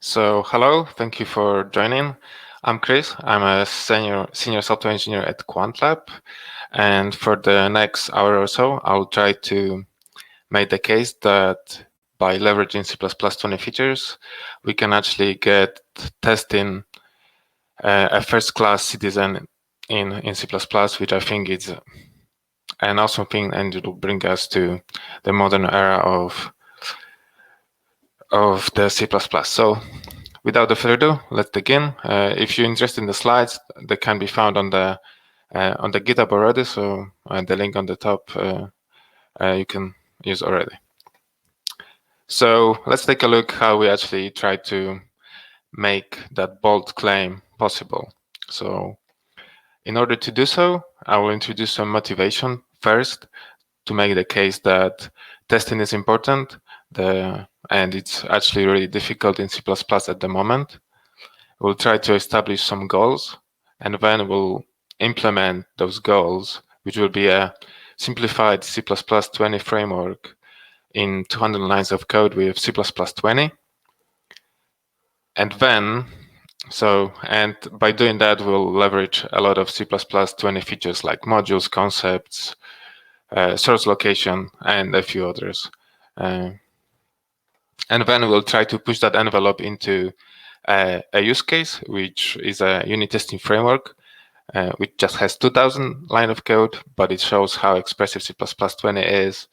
So hello, thank you for joining. I'm Kris. I'm a senior software engineer at QuantLab, and for the next hour or so, I'll try to make the case that by leveraging C++ 20 features, we can actually get testing a first-class citizen in C++, which I think is an awesome thing, and it will bring us to the modern era of the C++. So without further ado, let's begin. If you're interested in the slides, they can be found on the GitHub already. So the link on the top you can use already. So let's take a look how we actually try to make that bold claim possible. So in order to do so, I will introduce some motivation first to make the case that testing is important, and it's actually really difficult in C++ at the moment. We'll try to establish some goals, and then we'll implement those goals, which will be a simplified C++20 framework in 200 lines of code with C++20. And then, and by doing that, we'll leverage a lot of C++20 features like modules, concepts, source location, and a few others. And then we'll try to push that envelope into a use case, which is a unit testing framework, which just has 2,000 line of code, but it shows how expressive C++20 is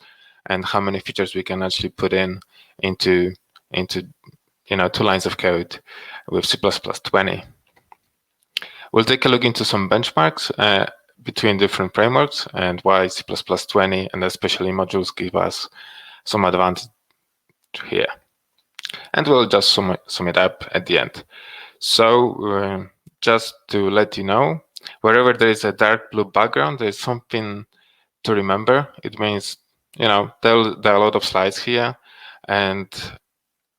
and how many features we can actually put into 2 lines of code with C++20. We'll take a look into some benchmarks between different frameworks and why C++20 and especially modules give us some advantage here. And we'll just sum it up at the end. So just to let you know, wherever there is a dark blue background, there's something to remember. It means, there are a lot of slides here, and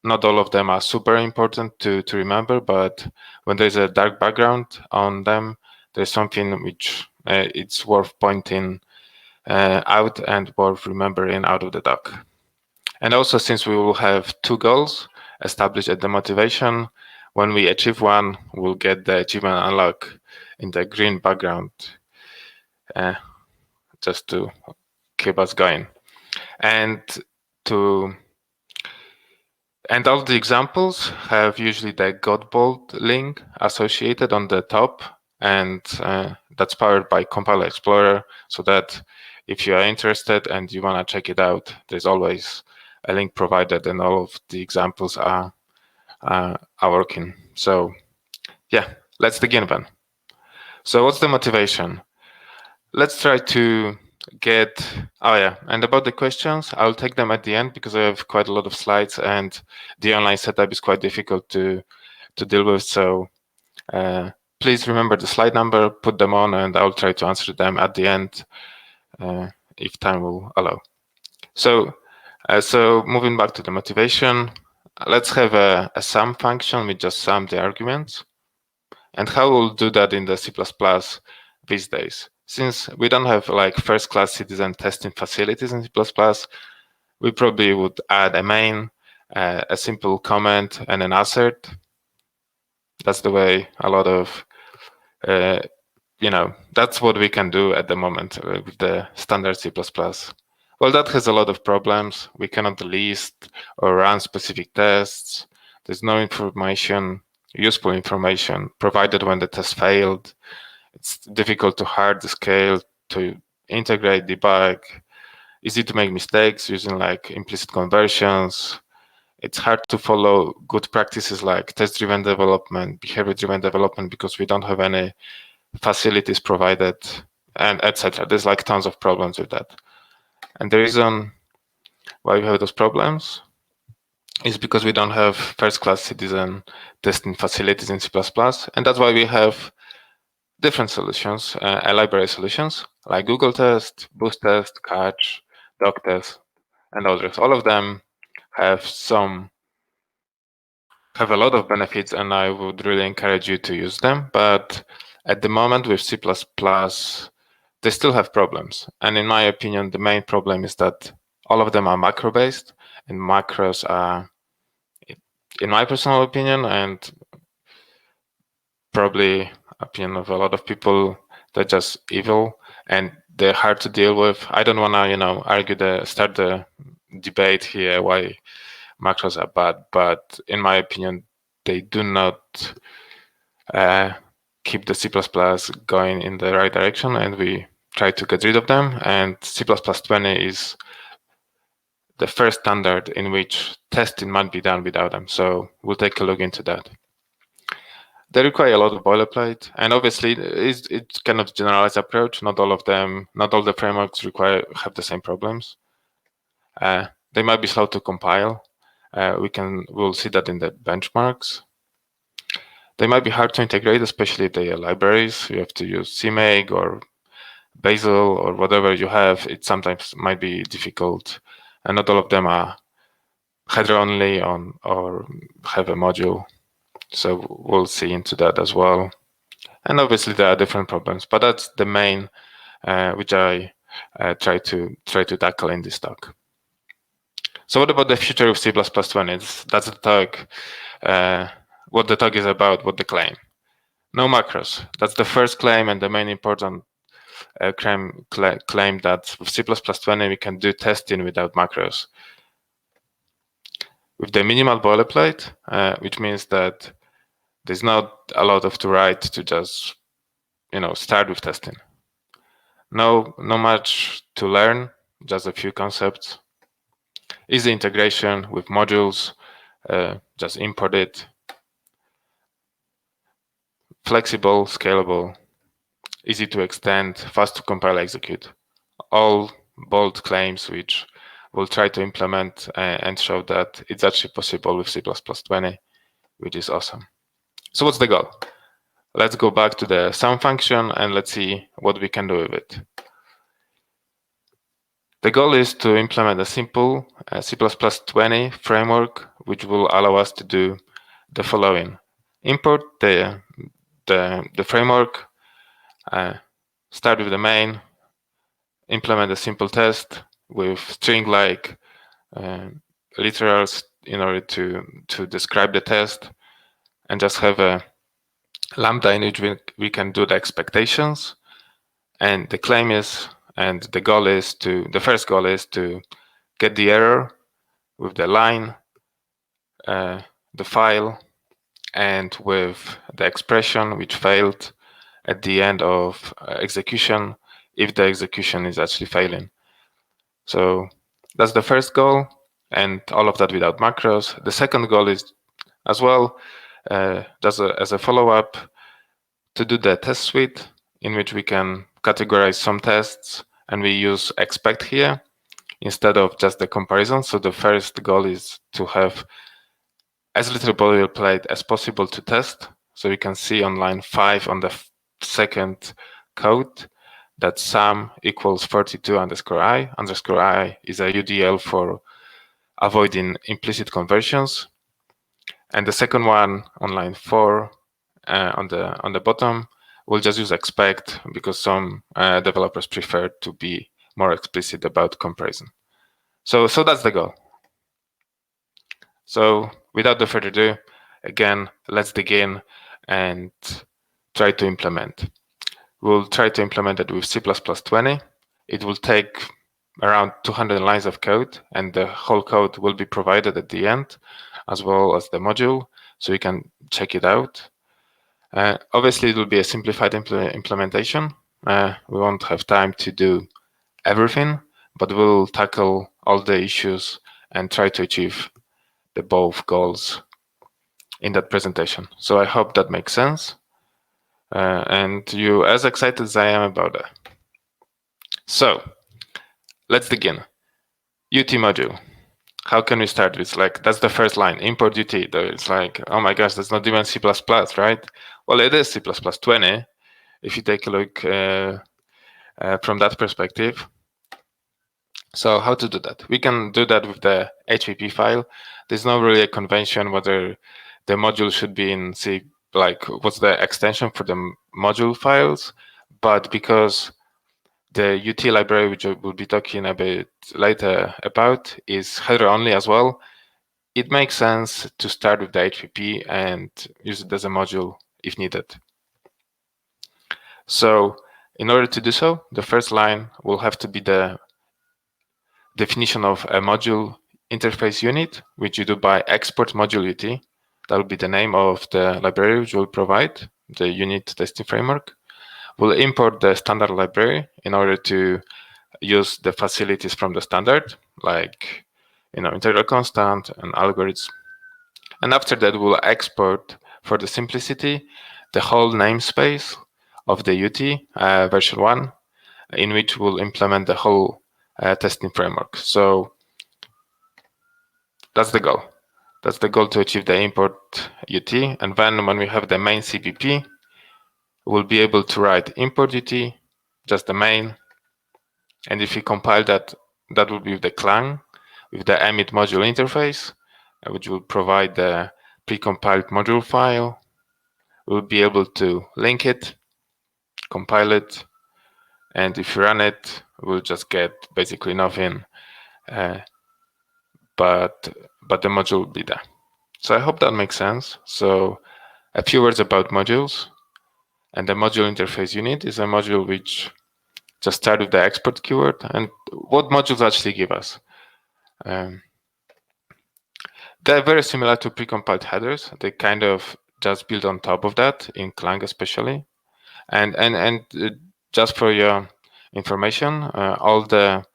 not all of them are super important to remember, but when there's a dark background on them, there's something which it's worth pointing out and worth remembering out of the doc. And also, since we will have 2 goals established at the motivation, when we achieve one, we'll get the achievement unlock in the green background, just to keep us going. And all the examples have usually the Godbolt link associated on the top, and that's powered by Compiler Explorer, so that if you are interested and you want to check it out, there's always a link provided, and all of the examples are working. So yeah, let's begin then. So what's the motivation? Let's try to get, and about the questions, I'll take them at the end because I have quite a lot of slides and the online setup is quite difficult to deal with. So please remember the slide number, put them on, and I'll try to answer them at the end if time will allow. So moving back to the motivation, let's have a sum function. We just sum the arguments. And how we'll do that in the C++ these days? Since we don't have like first-class citizen testing facilities in C++, we probably would add a main, a simple comment, and an assert. That's the way a lot of, that's what we can do at the moment with the standard C++. Well, that has a lot of problems. We cannot list or run specific tests. There's no useful information provided when the test failed. It's difficult to hard the scale, to integrate, debug, easy to make mistakes using like implicit conversions. It's hard to follow good practices like test-driven development, behavior-driven development, because we don't have any facilities provided, and etc. There's like tons of problems with that. And the reason why we have those problems is because we don't have first-class citizen testing facilities in C++, and that's why we have different solutions, library solutions like Google Test, Boost Test, Catch, Doc Test, and others. All of them have a lot of benefits, and I would really encourage you to use them. But at the moment with C++, they still have problems. And in my opinion, the main problem is that all of them are macro-based, and macros are, in my personal opinion, and probably opinion of a lot of people, they're just evil and they're hard to deal with. I don't want to, start the debate here why macros are bad, but in my opinion, they do not keep the C++ going in the right direction, and we try to get rid of them. And C++20 is the first standard in which testing might be done without them. So we'll take a look into that. They require a lot of boilerplate, and obviously it's kind of generalized approach. Not all the frameworks have the same problems. They might be slow to compile. We'll see that in the benchmarks. They might be hard to integrate, especially if they are libraries. You have to use CMake or Bazel or whatever you have. It sometimes might be difficult, and not all of them are header only or have a module. So we'll see into that as well. And obviously there are different problems, but that's the main which I try to tackle in this talk. So what about the future of C++20? That's the talk. What the talk is about, what the claim. No macros. That's the first claim and the main important claim that with C++20 we can do testing without macros. With the minimal boilerplate, which means that there's not a lot of to write to just start with testing. No much to learn, just a few concepts. Easy integration with modules, just import it. Flexible, scalable, easy to extend, fast to compile, execute. All bold claims which we'll try to implement and show that it's actually possible with C++20, which is awesome. So what's the goal? Let's go back to the sum function and let's see what we can do with it. The goal is to implement a simple C++20 framework, which will allow us to do the following. Import the framework, start with the main, implement a simple test with string-like literals in order to describe the test, and just have a lambda in which we can do the expectations. And the claim is, and the goal is the first goal is to get the error with the line, the file, and with the expression which failed at the end of execution, if the execution is actually failing. So that's the first goal, and all of that without macros. The second goal is as well, as a follow-up, to do the test suite, in which we can categorize some tests, and we use expect here instead of just the comparison. So the first goal is to have as little boilerplate as possible to test. So we can see on line 5 on the second code that sum equals 42 underscore I. Underscore I is a UDL for avoiding implicit conversions. And the second one on line 4 on the bottom, we'll just use expect because some developers prefer to be more explicit about comparison. So that's the goal. So without further ado, again, let's dig in and try to implement. We'll try to implement it with C++20. It will take around 200 lines of code, and the whole code will be provided at the end, as well as the module, so you can check it out. Obviously, it will be a simplified implementation. We won't have time to do everything, but we'll tackle all the issues and try to achieve the both goals in that presentation. So I hope that makes sense. And you as excited as I am about that. So let's begin. UT module. How can we start with, that's the first line, import UT. It's like, oh my gosh, that's not even C++, right? Well, it is C++20, if you take a look from that perspective. So how to do that? We can do that with the HPP file. There's not really a convention whether the module should be in C, what's the extension for the module files, but because the UT library, which we'll be talking a bit later about, is header only as well, it makes sense to start with the HPP and use it as a module if needed. So in order to do so, the first line will have to be the definition of a module interface unit, which you do by export module UT. That will be the name of the library which will provide the unit testing framework. We'll import the standard library in order to use the facilities from the standard, like integral constant and algorithms. And after that, we'll export, for the simplicity, the whole namespace of the UT version 1, in which we'll implement the whole testing framework. So that's the goal. That's the goal, to achieve the import UT. And then when we have the main CPP, we'll be able to write import UT, just the main. And if we compile that, that will be with the Clang, with the emit module interface, which will provide the precompiled module file. We'll be able to link it, compile it, and if you run it, we'll just get basically nothing, but the module will be there. So I hope that makes sense. So a few words about modules. And the module interface unit is a module which just start with the export keyword. And what modules actually give us? They're very similar to precompiled headers. They kind of just build on top of that, in Clang especially. And just for your information, all the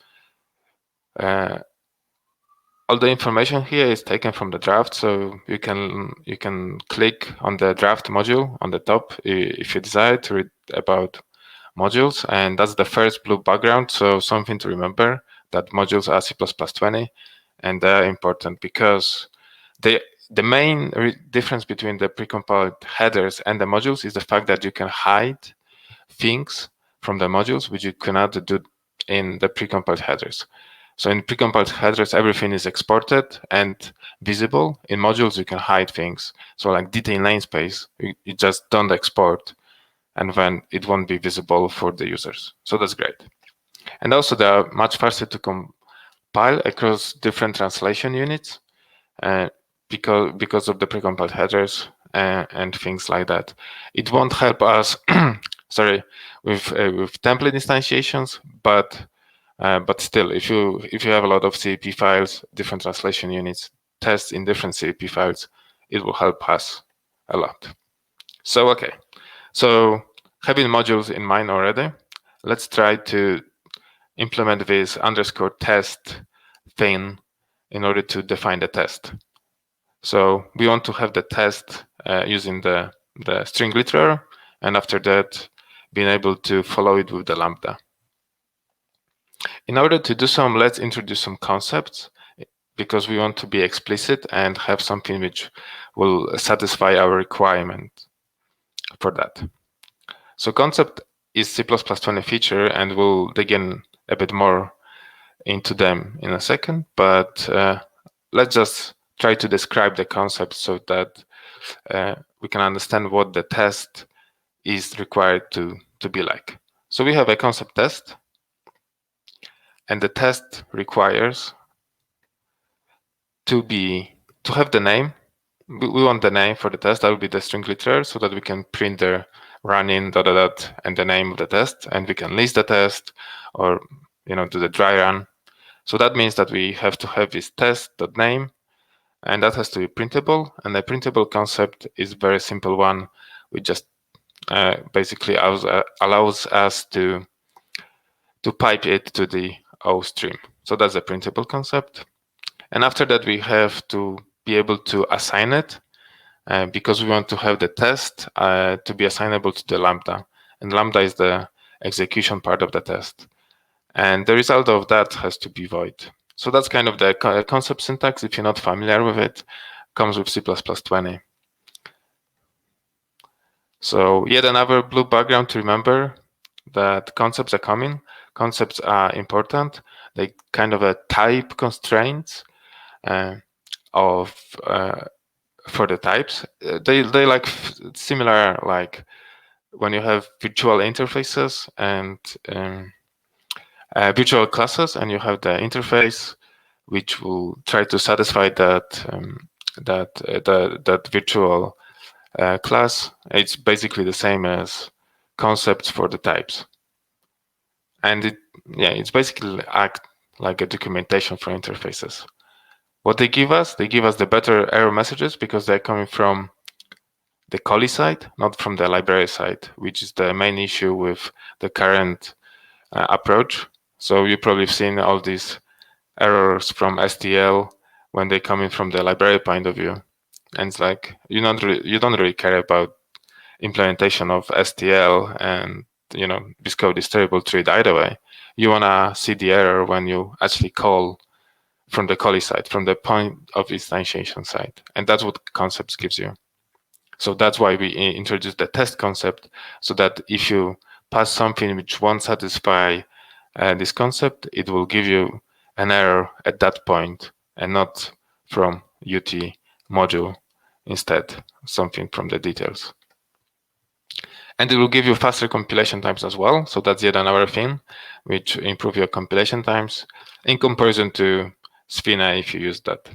information here is taken from the draft, so you can click on the draft module on the top if you desire to read about modules, and that's the first blue background. So something to remember, that modules are C++20, and they're important because the main difference between the precompiled headers and the modules is the fact that you can hide things from the modules which you cannot do in the precompiled headers. So in precompiled headers, everything is exported and visible. In modules, you can hide things. So like detail namespace, you just don't export, and then it won't be visible for the users. So that's great. And also, they are much faster to compile across different translation units because of the precompiled headers and things like that. It won't help us, sorry, with template instantiations, but still, if you have a lot of CAP files, different translation units, tests in different CAP files, it will help us a lot. So okay, so having modules in mind already, let's try to implement this underscore test thing in order to define the test. So we want to have the test using the string literal, and after that, being able to follow it with the lambda. In order to do so, let's introduce some concepts, because we want to be explicit and have something which will satisfy our requirement for that. So concept is C++20 feature, and we'll dig in a bit more into them in a second, but let's just try to describe the concept so that we can understand what the test is required to be like. So we have a concept test, and the test requires to have the name. We want the name for the test. That will be the string literal, so that we can print the running ... and the name of the test, and we can list the test or do the dry run. So that means that we have to have this test.name, and that has to be printable. And the printable concept is a very simple one. We just basically allows us to pipe it to the O stream. So that's a printable concept. And after that, we have to be able to assign it because we want to have the test to be assignable to the lambda. And lambda is the execution part of the test. And the result of that has to be void. So that's kind of the concept syntax. If you're not familiar with it, comes with C++20. So yet another blue background to remember that concepts are coming. Concepts are important. They kind of a type constraints for the types. They like similar, like when you have virtual interfaces and virtual classes, and you have the interface which will try to satisfy that virtual class. It's basically the same as concepts for the types, and it's basically act like a documentation for interfaces. What they give us the better error messages because they're coming from the callee side, not from the library side, which is the main issue with the current approach. So you probably have seen all these errors from STL when they come in from the library point of view, and it's like you don't really care about implementation of STL, and this code is terrible to read either way. You wanna see the error when you actually call from the callee side, from the point of instantiation side, and that's what concepts gives you. So that's why we introduced the test concept, so that if you pass something which won't satisfy this concept, it will give you an error at that point and not from UT module, instead something from the details. And it will give you faster compilation times as well. So that's yet another thing which improve your compilation times in comparison to Sphina if you use that.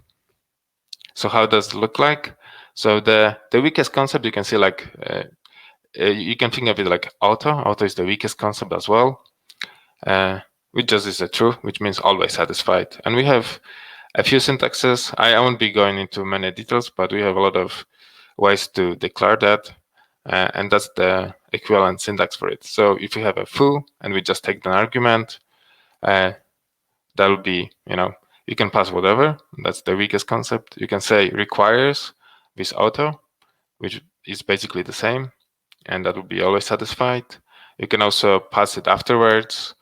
So how does it look like? So the weakest concept you can see you can think of it like auto. Auto is the weakest concept as well, which just is a true, which means always satisfied. And we have a few syntaxes. I won't be going into many details, but we have a lot of ways to declare that. And that's the equivalent syntax for it. So if we have a foo and we just take an argument, that will be, you can pass whatever. That's the weakest concept. You can say requires with auto, which is basically the same, and that will be always satisfied. You can also pass it afterwards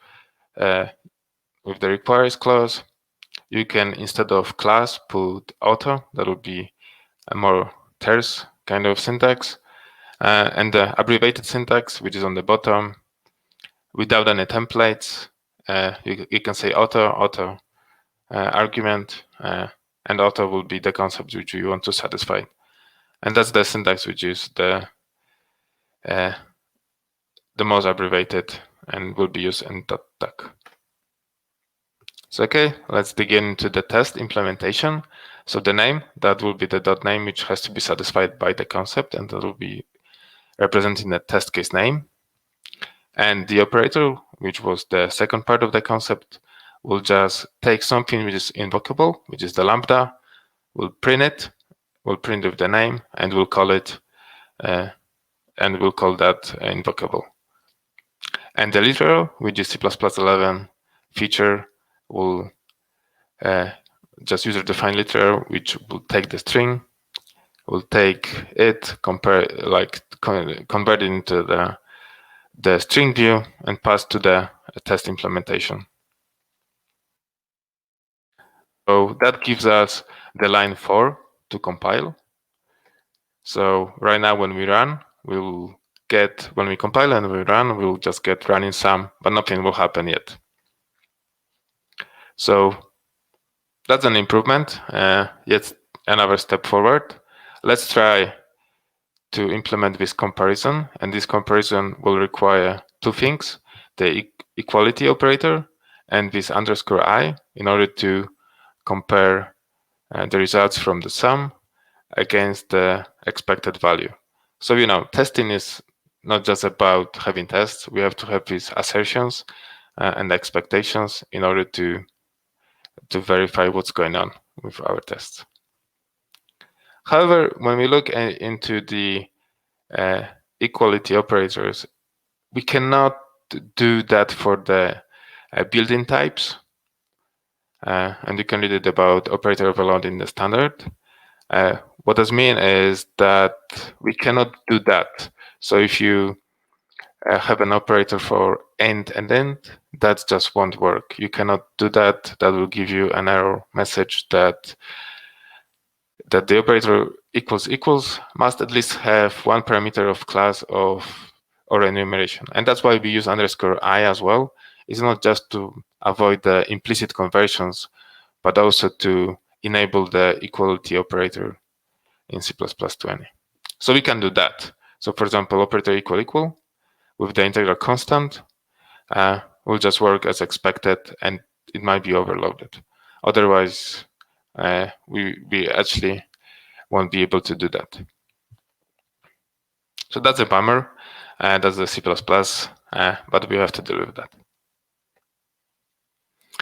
with the requires clause. You can, instead of class, put auto. That would be a more terse kind of syntax. And the abbreviated syntax, which is on the bottom, without any templates, you can say auto argument, and auto will be the concept which you want to satisfy. And that's the syntax which is the most abbreviated and will be used in .duck. So okay, let's dig into the test implementation. So the name, that will be the dot name which has to be satisfied by the concept, and that will be representing the test case name. And the operator, which was the second part of the concept, will just take something which is invocable, which is the lambda, will print it, will print with the name, and we'll call it, and we'll call that invocable. And the literal, which is C++11 feature, will just user-defined literal, which will take the string, will take it, convert it into the string view, and pass to the test implementation. So that gives us the line 4 to compile. So right now when we run, when we compile and we run, we'll just get running sum, but nothing will happen yet. So that's an improvement, yet another step forward. Let's try to implement this comparison, and this comparison will require two things, the equality operator and this _I, in order to compare the results from the sum against the expected value. So testing is not just about having tests. We have to have these assertions and expectations in order to verify what's going on with our tests. However, when we look into the equality operators, we cannot do that for the built-in types. And you can read it about operator overload in the standard. What does mean is that we cannot do that. So if you have an operator for end and end, that just won't work. You cannot do that. That will give you an error message that the operator equals must at least have one parameter of class or enumeration. And that's why we use _I as well. It's not just to avoid the implicit conversions, but also to enable the equality operator in C++20. So we can do that. So for example, operator equal with the integral constant will just work as expected, and it might be overloaded. Otherwise, we actually won't be able to do that. So that's a bummer. That's the C++, but we have to deal with that.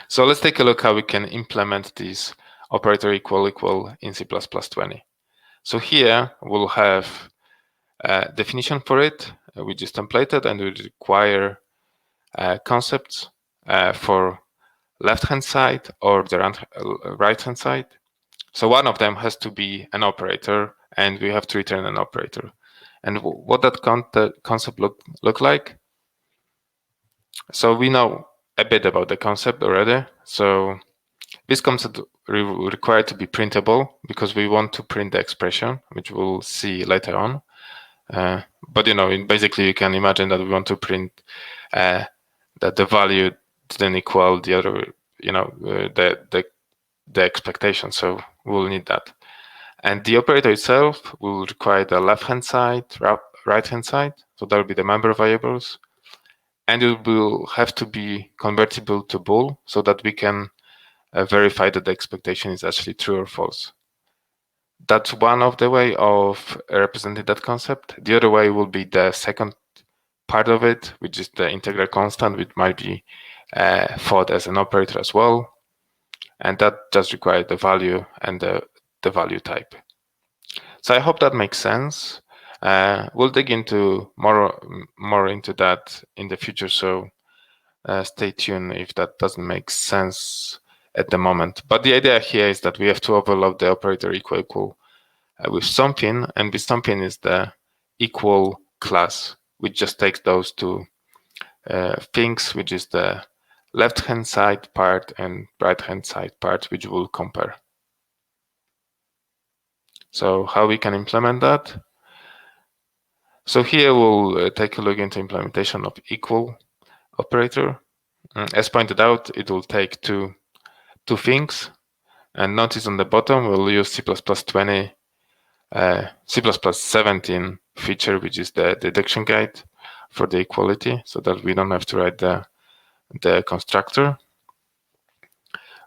So let's take a look how we can implement this operator equal equal in C++20. So here we'll have a definition for it, which is templated, and we require concepts for left-hand side or the right-hand side. So one of them has to be an operator, and we have to return an operator. And what that concept look like? So we know a bit about the concept already. So this concept required to be printable because we want to print the expression, which we'll see later on. But basically you can imagine that we want to print that the value didn't equal the other, the expectation. So we'll need that. And the operator itself will require the left-hand side, right-hand side. So that will be the member variables. And it will have to be convertible to bool so that we can verify that the expectation is actually true or false. That's one of the way of representing that concept. The other way will be the second part of it, which is the integral constant, which might be thought as an operator as well. And that just requires the value and the value type. So I hope that makes sense. We'll dig into more into that in the future, so stay tuned if that doesn't make sense at the moment. But the idea here is that we have to overload the operator equal equal with something, and this something is the equal class, which just takes those two things, which is the left-hand side part and right-hand side part, which we'll compare. So how we can implement that? So here we'll take a look into implementation of equal operator. As pointed out, it will take two things. And notice on the bottom, we'll use C++20, C++17 feature, which is the deduction guide for the equality, so that we don't have to write the constructor.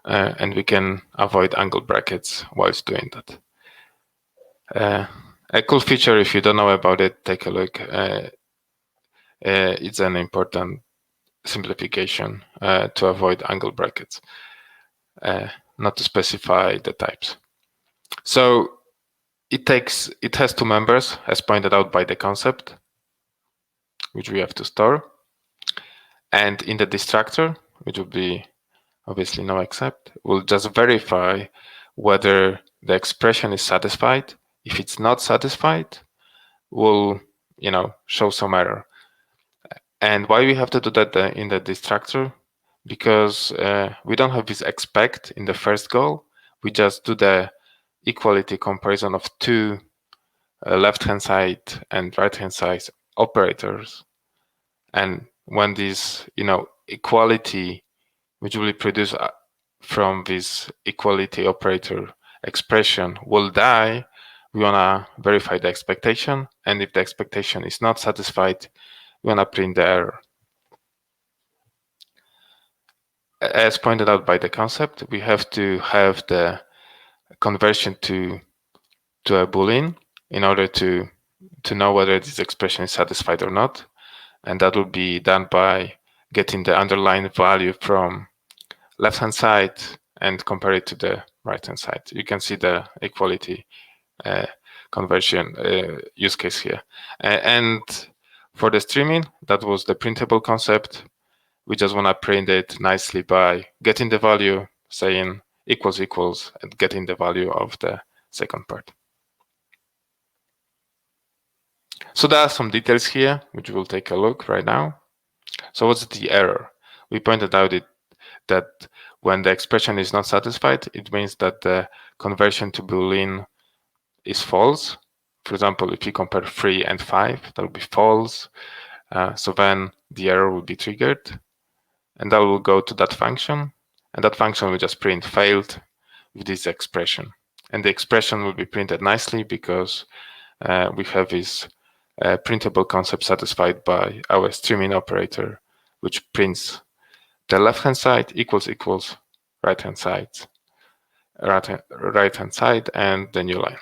And we can avoid angle brackets whilst doing that. A cool feature, if you don't know about it, take a look. It's an important simplification to avoid angle brackets, not to specify the types. So it has two members, as pointed out by the concept, which we have to store. And in the destructor, which will be obviously no except, we'll just verify whether the expression is satisfied. If it's not satisfied, we'll show some error. And why we have to do that in the destructor? Because we don't have this expect in the first goal. We just do the equality comparison of two left-hand side and right-hand side operators. And when this, equality, which will be produced from this equality operator expression, will die, we want to verify the expectation. And if the expectation is not satisfied, we want to print the error. As pointed out by the concept, we have to have the conversion to a boolean in order to know whether this expression is satisfied or not. And that will be done by getting the underlying value from left-hand side and compare it to the right-hand side. You can see the equality conversion use case here. And for the streaming, that was the printable concept. We just want to print it nicely by getting the value, saying equals equals, and getting the value of the second part. So there are some details here, which we'll take a look right now. So what's the error? We pointed out that when the expression is not satisfied, it means that the conversion to Boolean is false. For example, if you compare 3 and 5, that will be false. So then the error will be triggered, and that will go to that function, and that function will just print failed with this expression. And the expression will be printed nicely because we have this printable concept satisfied by our streaming operator, which prints the left-hand side equals equals right-hand side right hand side and the new line.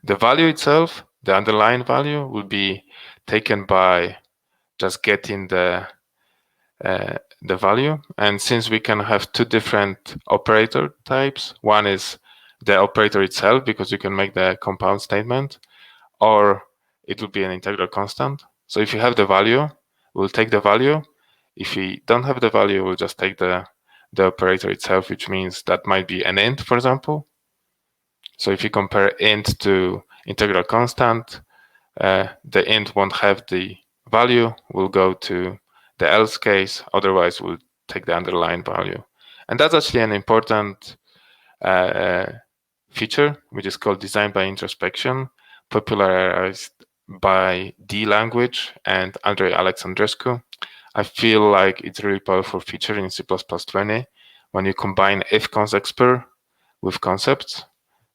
The value itself, the underlying value, will be taken by just getting the value. And since we can have two different operator types, one is the operator itself, because you can make the compound statement, or it will be an integral constant. So if you have the value, we'll take the value. If we don't have the value, we'll just take the operator itself, which means that might be an int, for example. So if you compare int to integral constant, the int won't have the value, we'll go to the else case, otherwise we'll take the underlying value. And that's actually an important feature, which is called design by introspection, popularized by D language and Andrei Alexandrescu. I feel like it's a really powerful feature in C++20 when you combine if-const-expr with concepts.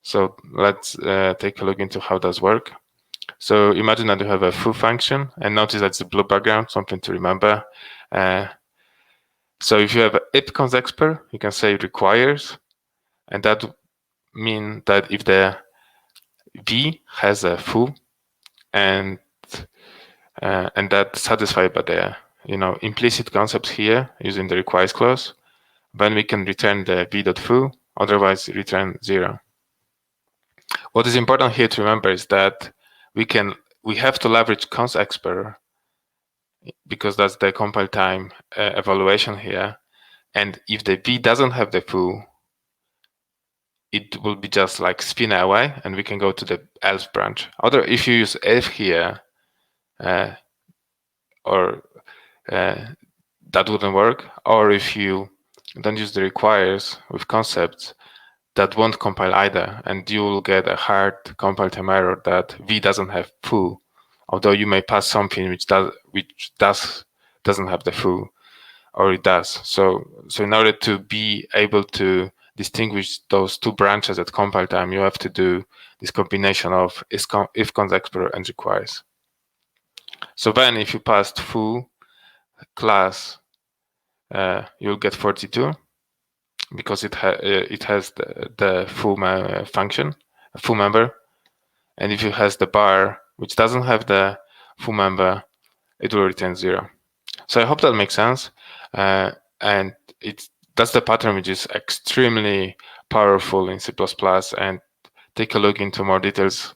So let's take a look into how does work. So imagine that you have a foo function, and notice that's a blue background, something to remember. So if you have if-const-expr, you can say requires, and that mean that if the v has a foo and that's satisfied by the implicit concepts here using the requires clause, then we can return the v.foo, otherwise return 0. What is important here to remember is that we have to leverage const-expr because that's the compile time evaluation here. And if the v doesn't have the foo, it will be just like spin away, and we can go to the else branch. If you use if here, or that wouldn't work. Or if you don't use the requires with concepts, that won't compile either, and you will get a hard compile time error that v doesn't have foo, although you may pass something which doesn't have the foo, or it does. So in order to be able to distinguish those two branches at compile time, you have to do this combination of if-const-expr and requires. So then if you passed foo class, you'll get 42 because it has the foo function, foo member. And if it has the bar, which doesn't have the foo member, it will return 0. So I hope that makes sense. And that's the pattern which is extremely powerful in C++. And take a look into more details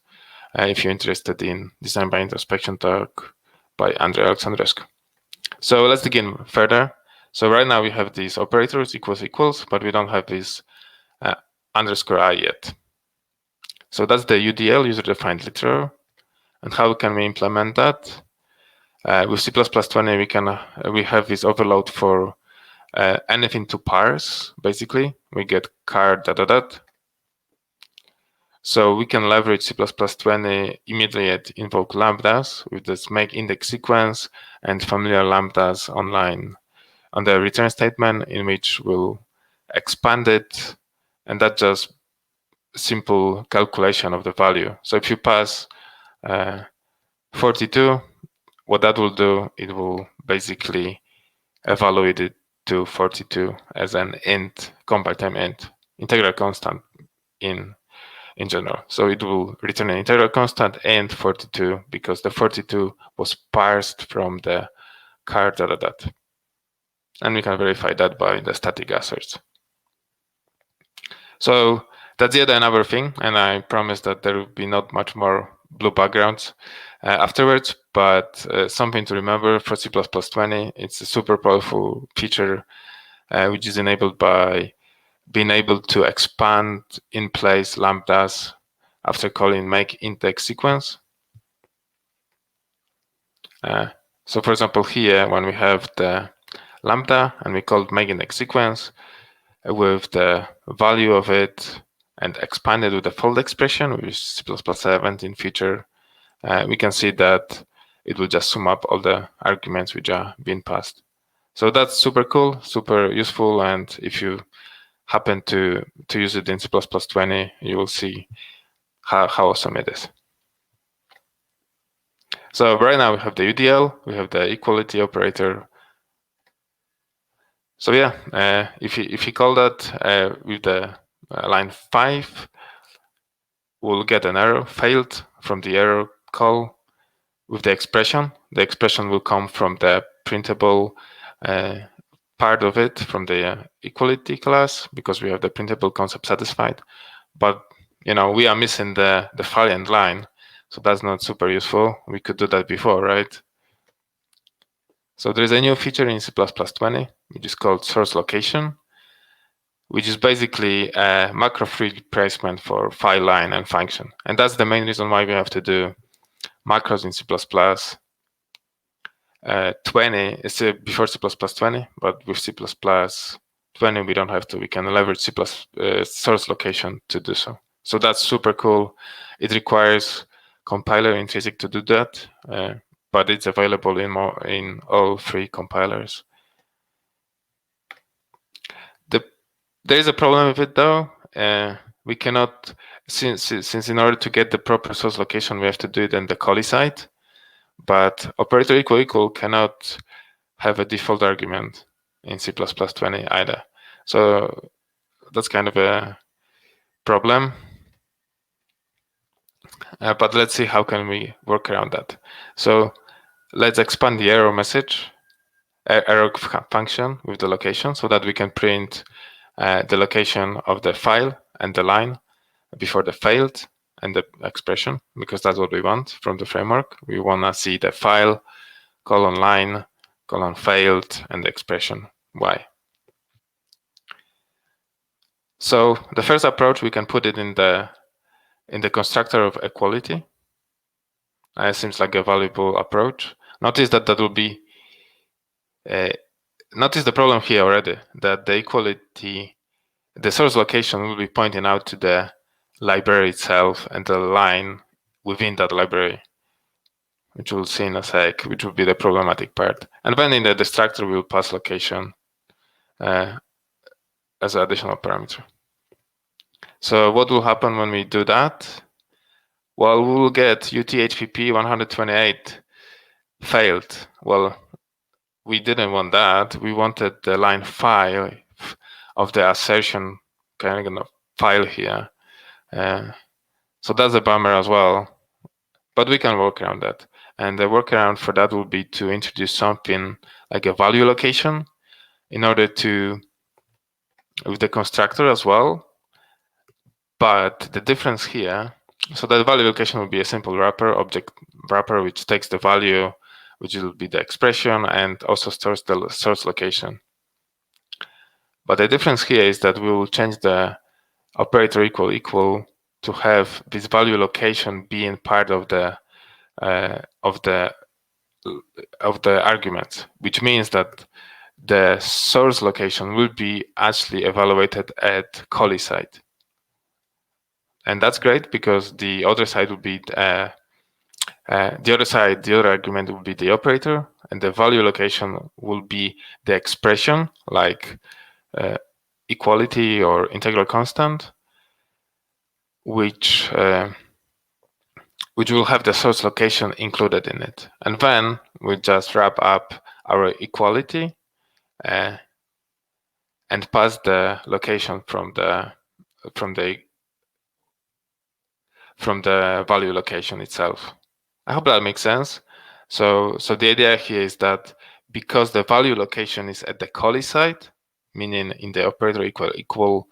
if you're interested in design by introspection talk by Andrei Alexandrescu. So let's dig in further. So right now we have these operators equals, but we don't have this underscore I yet. So that's the UDL, user-defined literal. And how can we implement that? With C++20, we have this overload for anything to parse. Basically, we get char ... So we can leverage C++20 immediately at invoke lambdas with this make index sequence and familiar lambdas online on the return statement, in which we'll expand it, and that's just simple calculation of the value. So if you pass 42, what that will do, it will basically evaluate it to 42 as an int, compile time int, integral constant in general. So it will return an integral constant and 42 because the 42 was parsed from the char ... And we can verify that by the static asserts. So that's yet another thing, and I promise that there will be not much more blue backgrounds afterwards, but something to remember for C++20, it's a super powerful feature which is enabled by being able to expand in place lambdas after calling make index sequence. So for example, here, when we have the lambda and we call make index sequence with the value of it and expanded with the fold expression, which is C++17 feature, we can see that it will just sum up all the arguments which are being passed. So that's super cool, super useful, and if you happen to use it in C++20, you will see how awesome it is. So right now we have the UDL, we have the equality operator. So yeah, if you call that with the line 5, we'll get an error, failed, from the error call with the expression. The expression will come from the printable part of it, from the equality class, because we have the printable concept satisfied. But we are missing the file end line, so that's not super useful. We could do that before, right? So there's a new feature in C++20, which is called source location, which is basically a macro-free replacement for file line and function. And that's the main reason why we have to do macros in C++. 20 is before C++20, but with C++20 we don't have to. We can leverage C++ source location to do so. So that's super cool. It requires compiler intrinsic to do that, but it's available in all 3 compilers. There is a problem with it though. We cannot, since in order to get the proper source location, we have to do it in the callee side. But operator equal equal cannot have a default argument in C++20 either. So that's kind of a problem. But let's see how can we work around that. So let's expand the arrow message, arrow function with the location, so that we can print the location of the file and the line before the failed and the expression, because that's what we want from the framework. We want to see the file, :line, :failed, and the expression y. So the first approach, we can put it in the constructor of equality. Seems like a valuable approach. Notice that will be notice the problem here already, that the equality, the source location will be pointing out to the library itself and the line within that library, which we'll see in a sec, which will be the problematic part. And then in the destructor, we'll pass location as an additional parameter. So what will happen when we do that? Well, we'll get UTHPP 128 failed. Well, we didn't want that. We wanted the line 5 of the assertion kind of file here. So that's a bummer as well, but we can work around that. And the workaround for that will be to introduce something like a value location in order to, with the constructor as well. But the difference here, so the value location will be a simple wrapper, object wrapper, which takes the value, which will be the expression, and also stores the source location. But the difference here is that we will change the operator equal equal to have this value location being part of the arguments, which means that the source location will be actually evaluated at callee side. And that's great, because the other side will be the other argument will be the operator, and the value location will be the expression, like equality or integral constant, which will have the source location included in it. And then we just wrap up our equality and pass the location from the value location itself. I hope that makes sense. So the idea here is that because the value location is at the callee side, meaning in the operator equal equal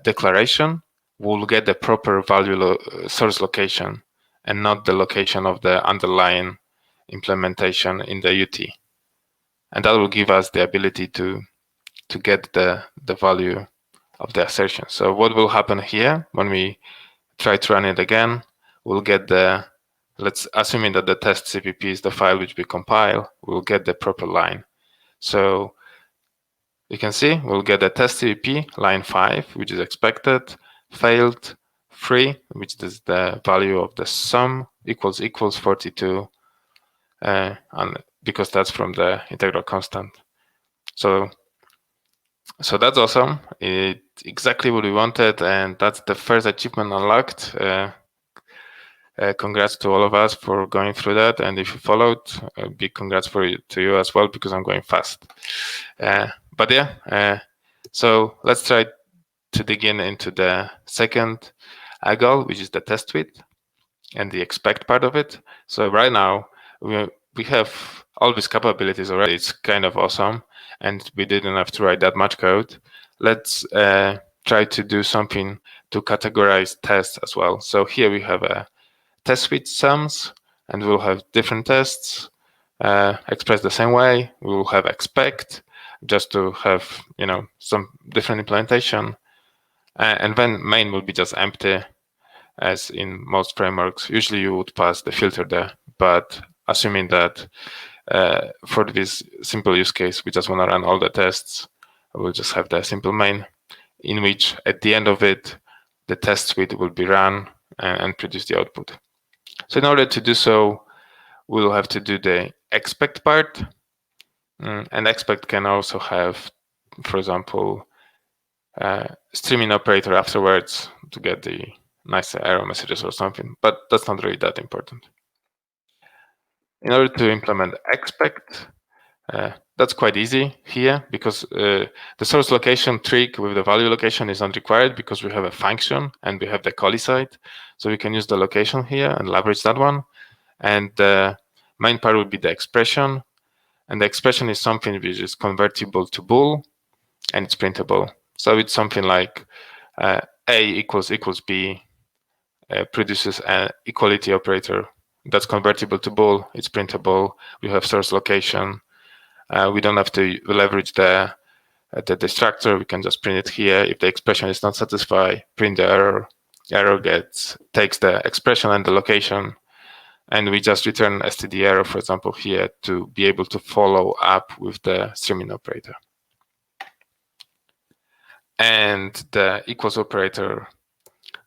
declaration, we'll get the proper value source location and not the location of the underlying implementation in the UT. And that will give us the ability to get the value of the assertion. So what will happen here when we try to run it again? We'll get the, let's assuming that the test CPP is the file which we compile, we'll get the proper line. So you can see we'll get the test CPP line 5, which is expected, failed 3, which is the value of the sum, equals 42, and because that's from the integral constant. So that's awesome. It's exactly what we wanted, and that's the first achievement unlocked. Congrats to all of us for going through that, and if you followed, big congrats to you as well, because I'm going fast. But yeah, so let's try to dig into the second goal, which is the test suite and the expect part of it. So right now we have all these capabilities already. It's kind of awesome, and we didn't have to write that much code. Let's try to do something to categorize tests as well. So here we have a test suite sums, and we'll have different tests expressed the same way. We will have expect, just to have some different implementation, and then main will be just empty, as in most frameworks. Usually you would pass the filter there, but assuming that for this simple use case, we just want to run all the tests, we'll just have the simple main, in which at the end of it, the test suite will be run and produce the output. So in order to do so, we'll have to do the expect part, and expect can also have, for example, streaming operator afterwards to get the nice error messages or something, but that's not really that important. In order to implement expect, that's quite easy here, because the source location trick with the value location is not required, because we have a function and we have the callee side. So we can use the location here and leverage that one. And the main part would be the expression. And the expression is something which is convertible to bool, and it's printable. So it's something like A equals B produces an equality operator that's convertible to bool. It's printable. We have source location. We don't have to leverage the destructor. We can just print it here. If the expression is not satisfied, print the error. Error takes the expression and the location, and we just return std error, for example, here, to be able to follow up with the streaming operator. And the equals operator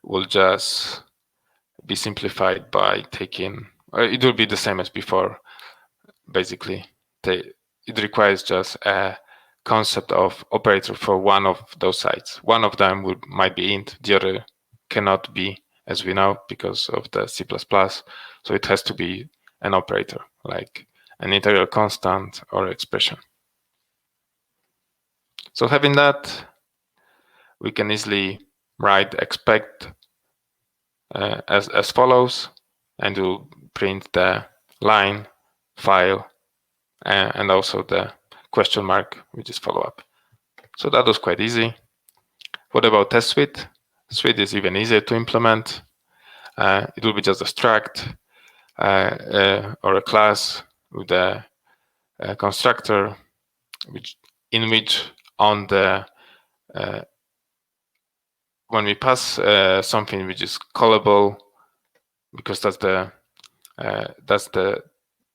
will just be simplified by taking, it will be the same as before, basically. It requires just a concept of operator for one of those sites. One of them might be int, the other cannot be, as we know, because of the C++. So it has to be an operator, like an integral constant or expression. So having that, we can easily write expect as follows, and we'll print the line, file, and also the question mark, which is follow up. So that was quite easy. What about test suite? Suite is even easier to implement. It will be just a struct or a class with a constructor, in which on the when we pass something which is callable, because that's the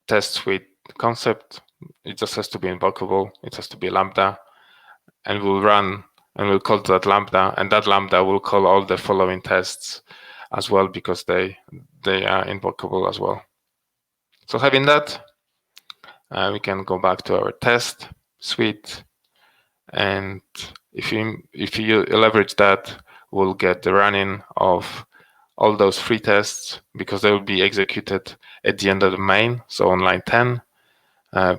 test suite concept, it just has to be invocable. It has to be lambda, and we'll run and we'll call that lambda, and that lambda will call all the following tests as well, because they are invocable as well. So having that, we can go back to our test suite, and if you leverage that, we'll get the running of all those free tests, because they will be executed at the end of the main. So on line 10,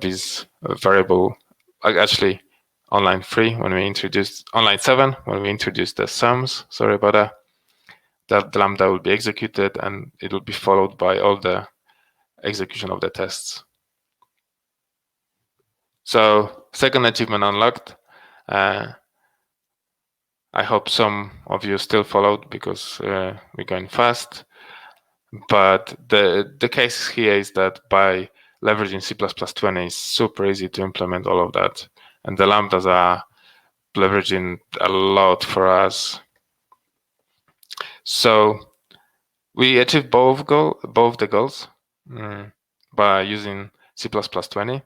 this variable, actually on line 3, on line 7, when we introduce the sums, sorry about that lambda will be executed, and it will be followed by all the execution of the tests. So second achievement unlocked. I hope some of you still followed, because we're going fast. But the case here is that by leveraging C++20, it's super easy to implement all of that. And the lambdas are leveraging a lot for us. So we achieved both the goals by using C++20.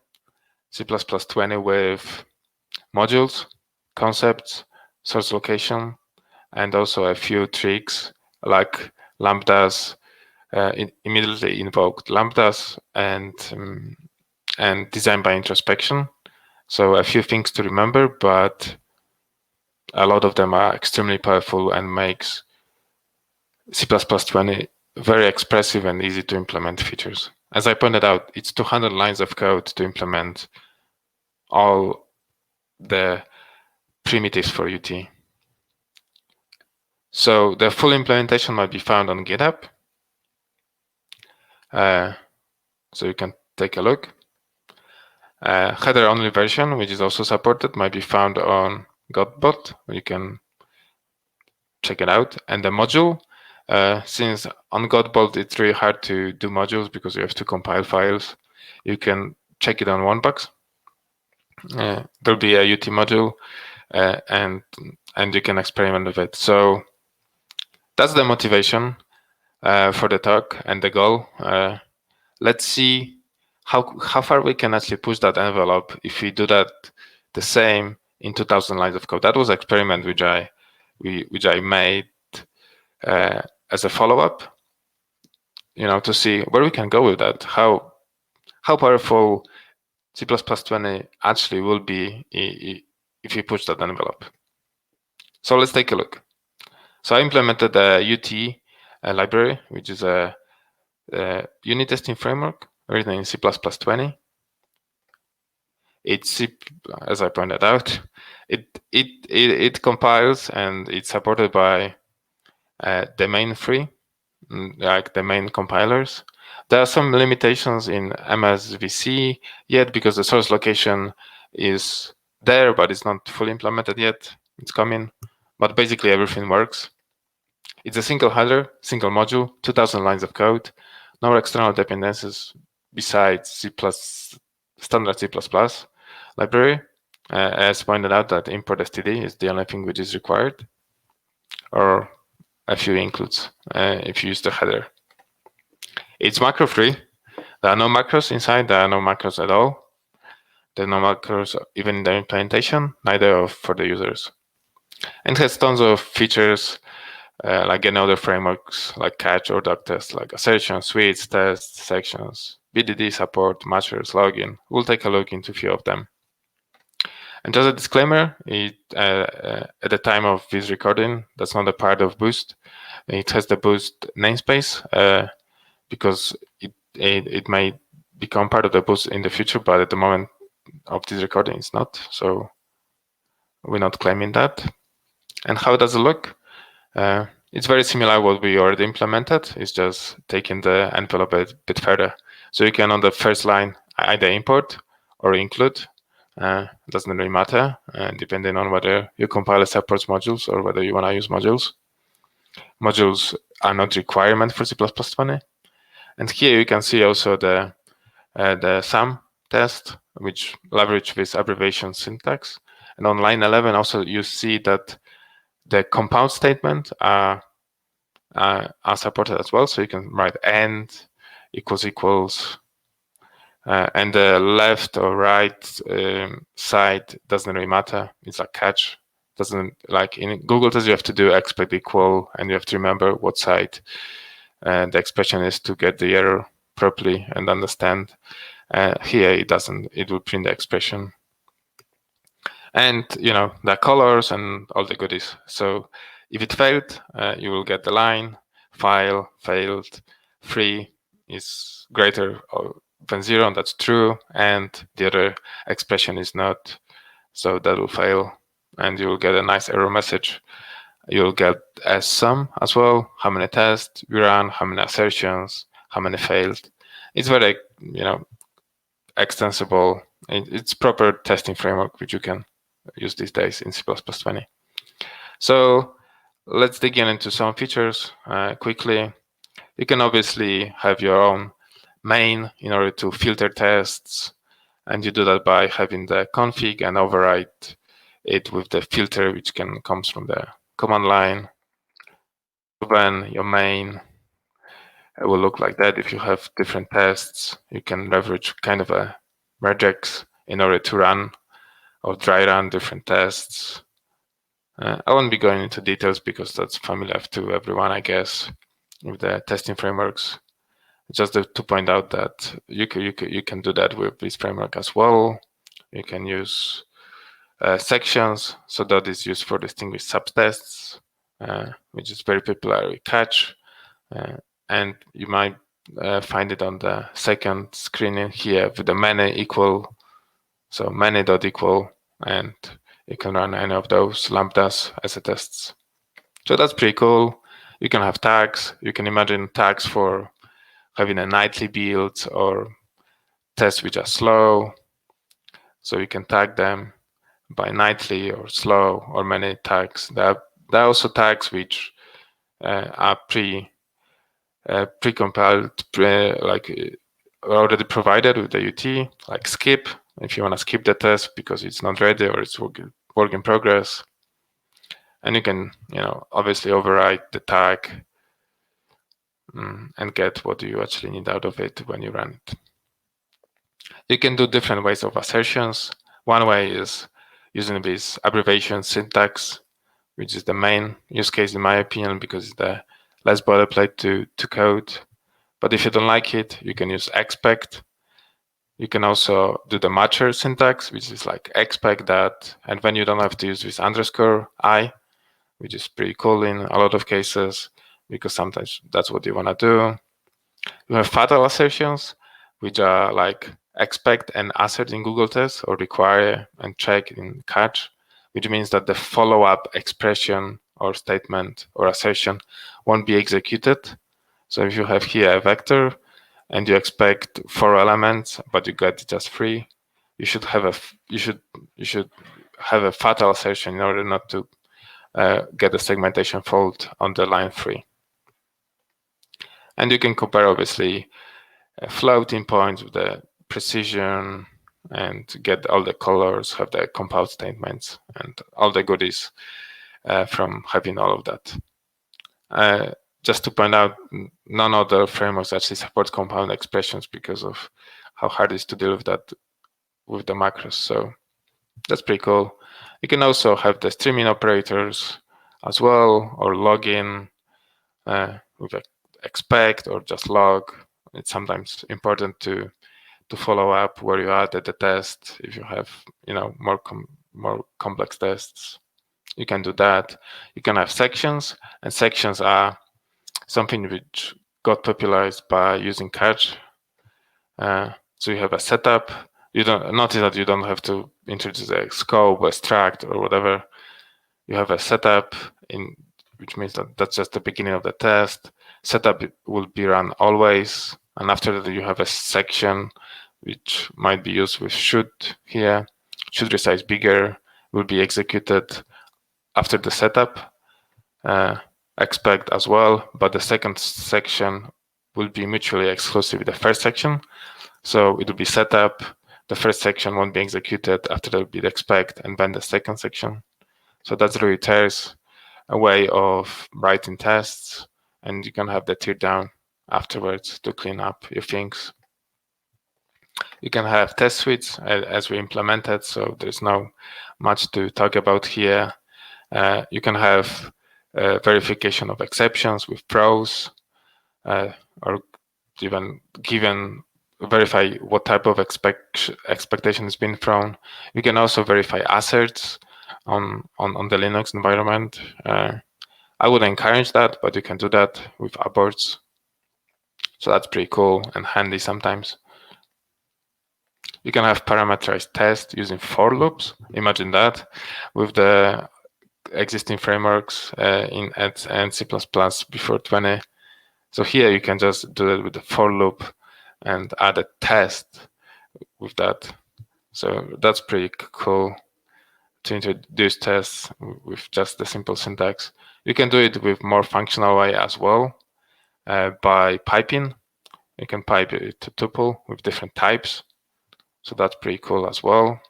C++20 with modules, concepts, source location, and also a few tricks like lambdas, immediately invoked lambdas, and design by introspection. So a few things to remember, but a lot of them are extremely powerful and makes C++20 very expressive and easy to implement features. As I pointed out, it's 200 lines of code to implement all the primitives for UT. So the full implementation might be found on GitHub. So you can take a look. Header-only version, which is also supported, might be found on Godbot. You can check it out. And the module, since on Godbot it's really hard to do modules because you have to compile files, you can check it on Onebox. There'll be a UT module, and you can experiment with it. So that's the motivation for the talk and the goal. Let's see how far we can actually push that envelope if we do that the same in 2,000 lines of code. That was an experiment which I made as a follow-up, to see where we can go with that. How powerful C++20 actually will be if you push that envelope. So let's take a look. So I implemented the UT library, which is a unit testing framework written in C++20. It's, as I pointed out, it compiles and it's supported by the main free, like the main compilers. There are some limitations in MSVC yet because the source location is there, but it's not fully implemented yet. It's coming, but basically everything works. It's a single header, single module, 2,000 lines of code, no external dependencies besides standard C++ library. As pointed out, that import std is the only thing which is required, or a few includes if you use the header. It's macro free. There are no macros inside. There are no macros at all. There are no macros even in the implementation, neither for the users. And it has tons of features like any other frameworks like catch or dog test, like assertions, suites, tests, sections, BDD support, matchers, login. We'll take a look into a few of them. And just a disclaimer, at the time of this recording, that's not a part of Boost. It has the Boost namespace because it may become part of the Boost in the future, but at the moment of this recording, it's not. So we're not claiming that. And how does it look? It's very similar to what we already implemented. It's just taking the envelope a bit further. So you can, on the first line, either import or include. Doesn't really matter, depending on whether your compiler supports modules or whether you want to use modules. Modules are not requirement for C++20. And here you can see also the sum test, which leverage this abbreviation syntax. And on line 11, also you see that the compound statement are supported as well. So you can write and, equals, and the left or right side doesn't really matter. It's a catch. Doesn't, like in Google test, you have to do expect equal, and you have to remember what side the expression is to get the error properly and understand. Here it doesn't. It will print the expression. And the colors and all the goodies. So if it failed, you will get the line, file, failed, free is greater than 0, and that's true, and the other expression is not, so that will fail, and you will get a nice error message. You'll get a sum as well, how many tests we ran, how many assertions, how many failed. It's very, extensible. It's proper testing framework which you can use these days in C++20. So let's dig into some features quickly. You can obviously have your own main in order to filter tests, and you do that by having the config and override it with the filter, which comes from the command line. Then your main will look like that. If you have different tests, you can leverage kind of a regex in order to run or dry run different tests. I won't be going into details because that's familiar to everyone, I guess, with the testing frameworks. Just to point out that you can do that with this framework as well. You can use sections, so that is used for distinguish subtests, which is very popular with catch, and you might find it on the second screen in here with the many equal, so many.equal, and you can run any of those lambdas as a tests. So that's pretty cool. You can have tags. You can imagine tags for having a nightly build or tests which are slow. So you can tag them by nightly or slow or many tags. There are also tags which are pre-compiled, already provided with the UT, like skip, if you want to skip the test because it's not ready or it's work in progress. And you can, obviously override the tag and get what you actually need out of it when you run it. You can do different ways of assertions. One way is using this abbreviation syntax, which is the main use case in my opinion because it's the less boilerplate to code. But if you don't like it, you can use expect. You can also do the matcher syntax, which is like expect that, and then you don't have to use this underscore I, which is pretty cool in a lot of cases because sometimes that's what you want to do. You have fatal assertions, which are like expect and assert in Google tests or require and check in catch, which means that the follow-up expression or statement or assertion won't be executed. So if you have here a vector and you expect 4 elements, but you get just 3, you should have a fatal assertion in order not to get a segmentation fault on the line 3. And you can compare obviously floating points with the precision and get all the colors, have the compound statements and all the goodies from having all of that. Just to point out, none of the frameworks actually support compound expressions because of how hard it is to deal with that with the macros. So that's pretty cool. You can also have the streaming operators as well, or login with expect or just log. It's sometimes important to follow up where you are at the test. If you have more complex tests, you can do that. You can have sections, and sections are something which got popularized by using catch. So you have a setup. You don't notice that you don't have to introduce a scope, extract, or whatever. You have a setup which means that that's just the beginning of the test. Setup will be run always, and after that you have a section which might be used with should here. Should resize bigger will be executed after the setup. Expect as well, but the second section will be mutually exclusive with the first section. So it will be set up, the first section won't be executed, after that will be the expect, and then the second section. So that's really tears a way of writing tests, and you can have the tear down afterwards to clean up your things. You can have test suites as we implemented, so there's no much to talk about here. You can have verification of exceptions with pros, or even verify what type of expectation has been thrown. You can also verify asserts on the Linux environment. I would encourage that, but you can do that with aborts. So that's pretty cool and handy sometimes. You can have parameterized tests using for loops. Imagine that with the existing frameworks in and C++ before 20. So here you can just do it with the for loop and add a test with that. So that's pretty cool to introduce tests with just the simple syntax. You can do it with more functional way as well by piping. You can pipe it to tuple with different types. So that's pretty cool as well.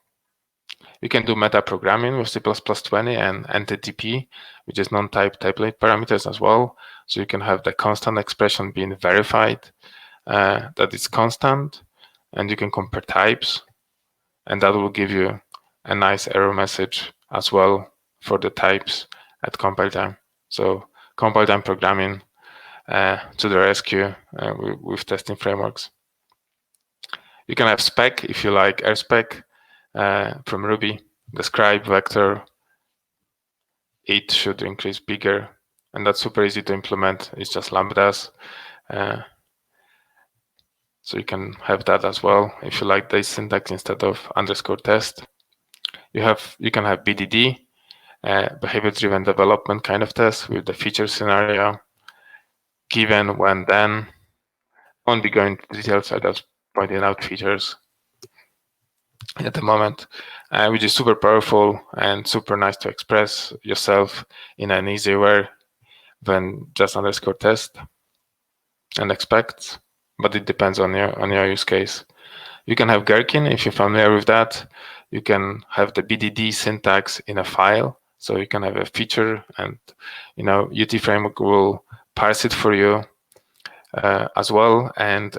You can do meta programming with C++20 and NTTP, which is non-type typelate parameters as well. So you can have the constant expression being verified that it's constant, and you can compare types, and that will give you a nice error message as well for the types at compile time. So compile time programming to the rescue with testing frameworks. You can have spec if you like rspec from Ruby. The scribe vector, it should increase bigger, and that's super easy to implement. It's just lambdas. So you can have that as well if you like this syntax instead of underscore test. You can have BDD, behavior-driven development kind of test with the feature scenario, given, when, then. Won't be going into details, I just pointing out features at the moment, which is super powerful and super nice to express yourself in an easy way than just underscore test and expect, but it depends on your use case. You can have Gherkin if you're familiar with that. You can have the BDD syntax in a file, so you can have a feature, and UT framework will parse it for you as well, and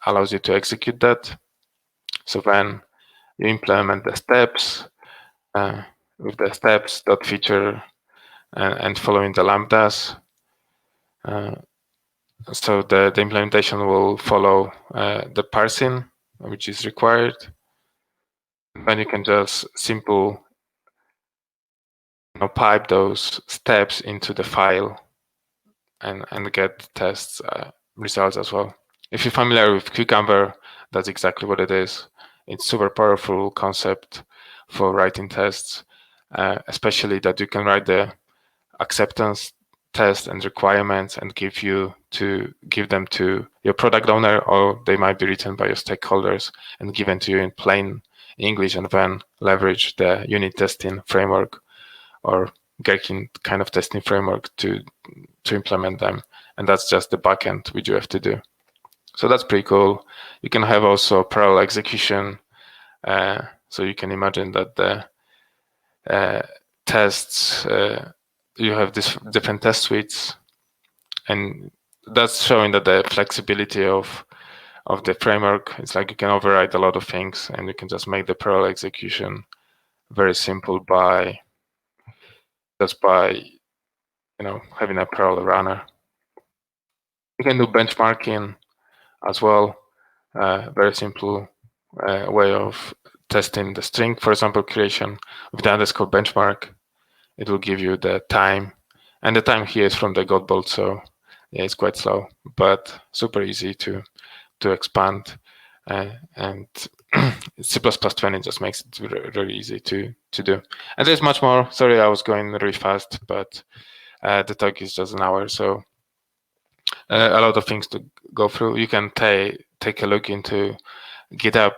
allows you to execute that. So then you implement the steps with the steps.feature and following the lambdas. So the implementation will follow the parsing, which is required. Then you can just pipe those steps into the file and get tests results as well. If you're familiar with Cucumber, that's exactly what it is. It's super powerful concept for writing tests, especially that you can write the acceptance test and requirements and give them to your product owner, or they might be written by your stakeholders and given to you in plain English, and then leverage the unit testing framework or Gherkin kind of testing framework to implement them. And that's just the backend which you have to do. So that's pretty cool. You can have also parallel execution. So you can imagine that the tests, you have these different test suites, and that's showing that the flexibility of the framework, it's like you can override a lot of things, and you can just make the parallel execution very simple by having a parallel runner. You can do benchmarking as well. Very simple way of testing the string, for example, creation with the underscore benchmark. It will give you the time, and the time here is from the Godbolt, so yeah, it's quite slow, but super easy to expand. And C++20 just makes it really easy to do. And there's much more. Sorry, I was going really fast, but the talk is just an hour, so a lot of things to go through. You can take a look into GitHub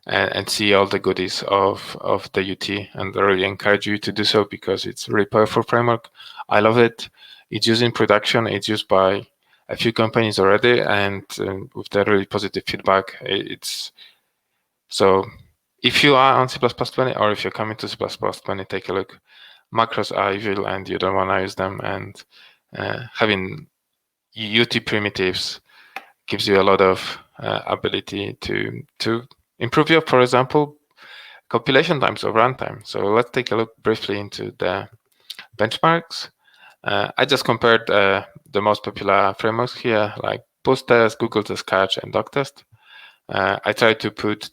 and see all the goodies of the UT, and I really encourage you to do so because it's a really powerful framework. I love it. It's used in production. It's used by a few companies already, and with the really positive feedback. So if you are on C++20 or if you're coming to C++20, take a look. Macros are evil and you don't want to use them, and having UT primitives gives you a lot of ability to improve your, for example, compilation times or runtime. So let's take a look briefly into the benchmarks. I just compared the most popular frameworks here, like PostTest, Google Test Catch, and DocTest. I tried to put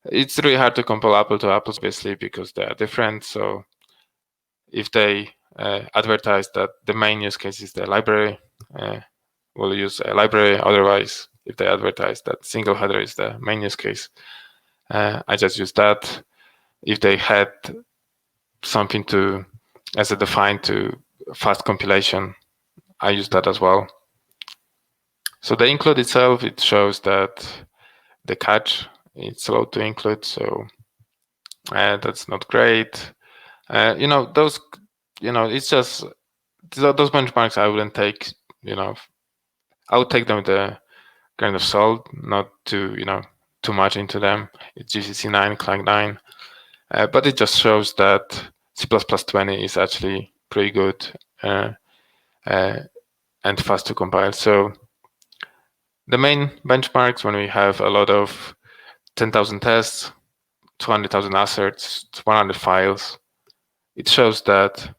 it's really hard to compare apple to apples, basically, because they are different. So if they advertise that the main use case is the library, we'll use a library. Otherwise, if they advertise that single header is the main use case, I just use that. If they had something as a define to fast compilation, I use that as well. So the include itself, it shows that the catch, it's slow to include, so that's not great. Those, it's just those benchmarks I wouldn't take. I would take them with a grain of salt, not too much into them. It's GCC 9, Clang 9, but it just shows that C++20 is actually pretty good and fast to compile. So the main benchmarks, when we have a lot of 10,000 tests, 200,000 asserts, 100 files, it shows that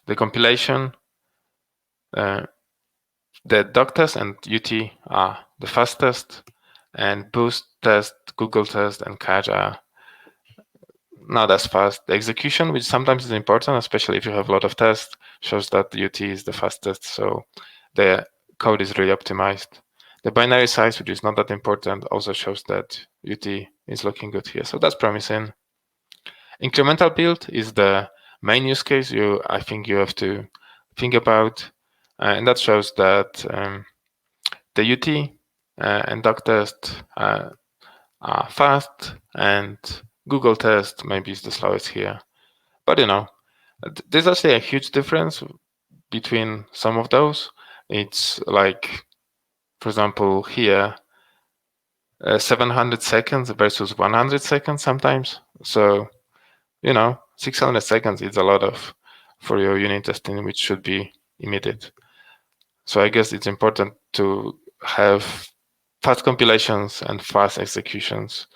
the compilation, the doc test and UT are the fastest, and Boost test, Google test, and Catch are not as fast. The execution, which sometimes is important, especially if you have a lot of tests, shows that UT is the fastest, so the code is really optimized. The binary size, which is not that important, also shows that UT is looking good here, so that's promising. Incremental build is the main use case I think you have to think about, and that shows that the UT and doc test are fast, and Google test maybe is the slowest here. But there's actually a huge difference between some of those. It's like, for example, here, 700 seconds versus 100 seconds sometimes. So, 600 seconds is a lot for your unit testing, which should be immediate. So I guess it's important to have fast compilations and fast executions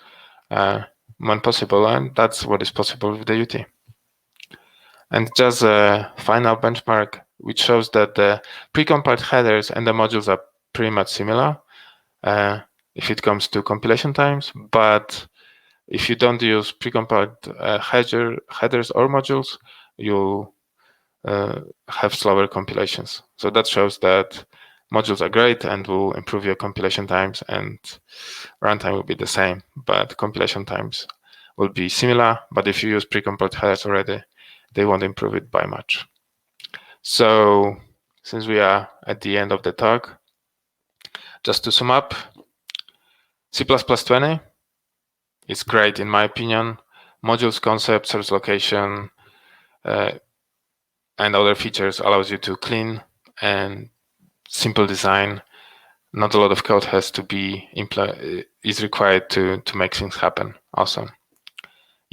when possible, and that's what is possible with the UT. And just a final benchmark, which shows that the precompiled headers and the modules are pretty much similar if it comes to compilation times, but if you don't use precompiled headers or modules, you'll have slower compilations. So that shows that modules are great and will improve your compilation times, and runtime will be the same, but compilation times will be similar. But if you use precompiled headers already, they won't improve it by much. So since we are at the end of the talk, just to sum up, C++20 is great in my opinion. Modules concept, source location, and other features allows you to clean and simple design. Not a lot of code has to be is required to make things happen. Awesome.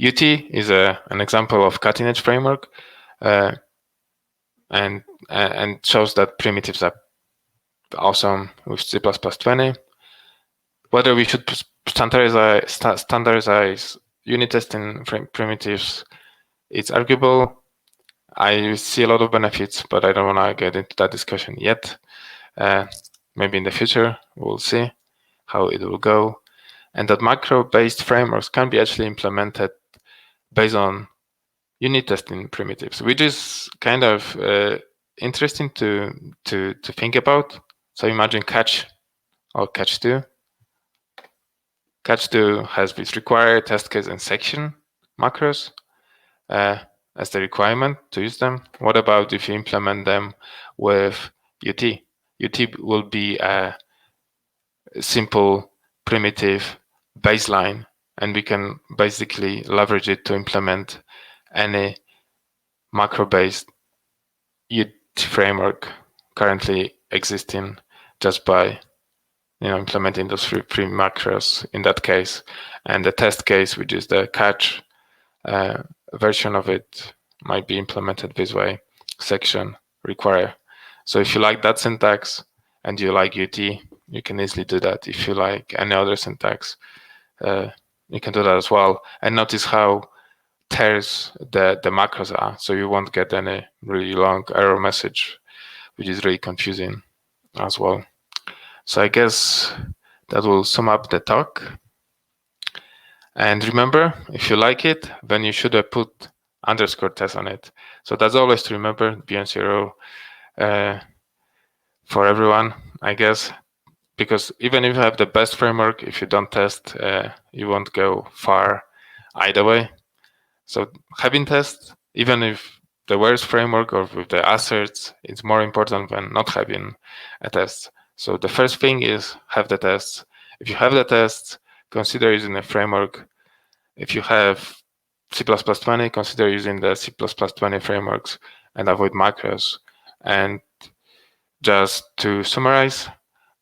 UT is an example of cutting-edge framework, and shows that primitives are awesome with C++20. Whether we should standardize unit testing primitives, it's arguable. I see a lot of benefits, but I don't want to get into that discussion yet. Maybe in the future, we'll see how it will go. And that macro-based frameworks can be actually implemented based on unit testing primitives, which is kind of interesting to think about. So imagine catch or catch2. Catch2 has this require, test case, and section macros as the requirement to use them. What about if you implement them with UT? UT will be a simple primitive baseline, and we can basically leverage it to implement any macro-based UT framework currently existing just by implementing those three macros in that case. And the test case, which is the catch version of it, might be implemented this way: section, require. So if you like that syntax and you like UT, you can easily do that. If you like any other syntax, you can do that as well. And notice how terse the macros are, so you won't get any really long error message, which is really confusing as well. So I guess that will sum up the talk. And remember, if you like it, then you should have put _test on it. So that's always to remember, BNCRO for everyone, I guess, because even if you have the best framework, if you don't test, you won't go far either way. So having tests, even if the worst framework or with the asserts, it's more important than not having a test. So the first thing is have the tests. If you have the tests, consider using a framework. If you have C++20, consider using the C++20 frameworks and avoid macros. And just to summarize,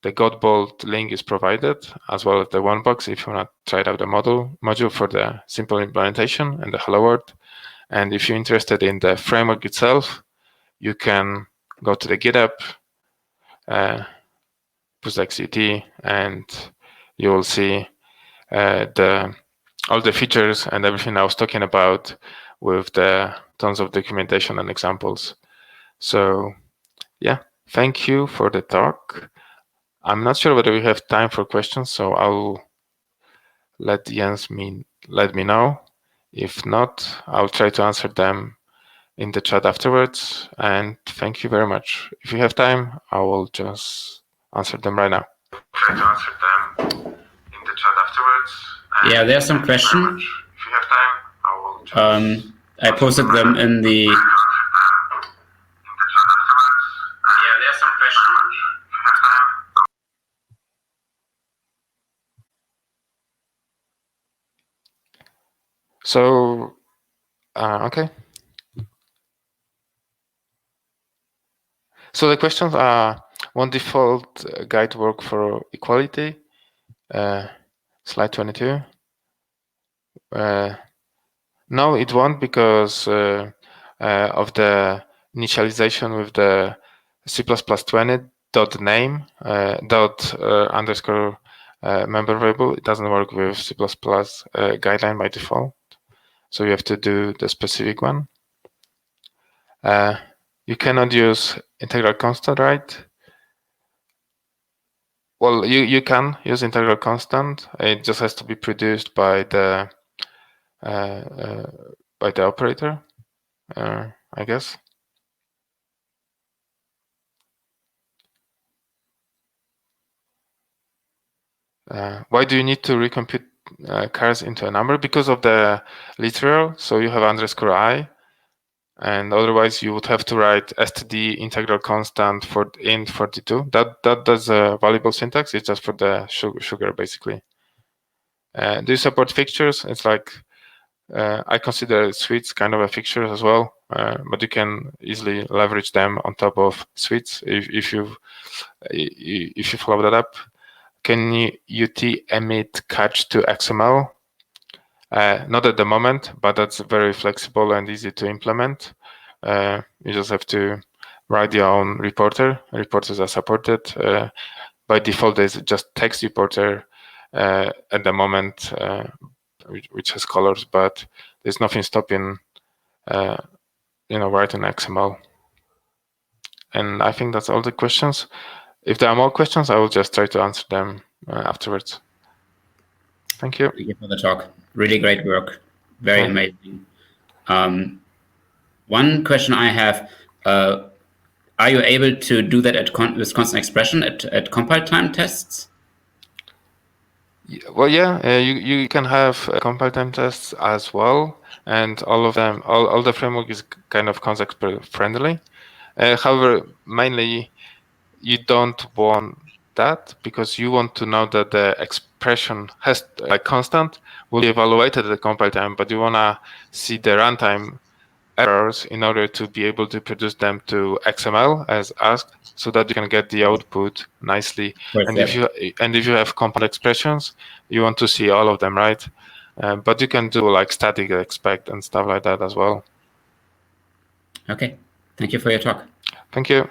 the Godbolt link is provided, as well as the one box if you want to try out the module for the simple implementation and the hello world. And if you're interested in the framework itself, you can go to the GitHub, pushxut, and you will see all the features and everything I was talking about with the tons of documentation and examples. So yeah, thank you for the talk. I'm not sure whether we have time for questions, so I'll let Jens let me know. If not, I'll try to answer them in the chat afterwards. And thank you very much. If you have time, I will just answer them right now. Try to answer them in the chat afterwards. Yeah, there's some question. If you have time, I will I posted them in the. Yeah, there's some questions. So, okay. So the questions are: one default guide work for equality? Slide 22. No, it won't, because of the initialization with the C++20 dot name dot underscore member variable. It doesn't work with C++ guideline by default. So you have to do the specific one. You cannot use integral constant, right? Well, you can use integral constant. It just has to be produced by the operator, I guess. Why do you need to recompute cars into a number? Because of the literal. So you have underscore I, and otherwise you would have to write std integral constant for int 42. That's a valuable syntax. It's just for the sugar basically. Do you support fixtures? It's like I consider suites kind of a fixture as well, but you can easily leverage them on top of suites if you follow that up. Can UT emit catch to XML? Not at the moment, but that's very flexible and easy to implement. You just have to write your own reporter. Reporters are supported. By default, there's just text reporter at the moment, which has colors, but there's nothing stopping writing XML. And I think that's all the questions. If there are more questions, I will just try to answer them afterwards. Thank you. Thank you for the talk. Really great work. Very amazing. One question I have, are you able to do that with constant expression at compile time tests? Well, yeah, you can have compile time tests as well, and all of them, all the framework is kind of context friendly. However, mainly you don't want that, because you want to know that the expression has constant will be evaluated at the compile time, but you want to see the runtime errors in order to be able to produce them to XML as asked, so that you can get the output nicely. And if you have compound expressions, you want to see all of them, right? But you can do like static expect and stuff like that as well. Okay, thank you for your talk. Thank you.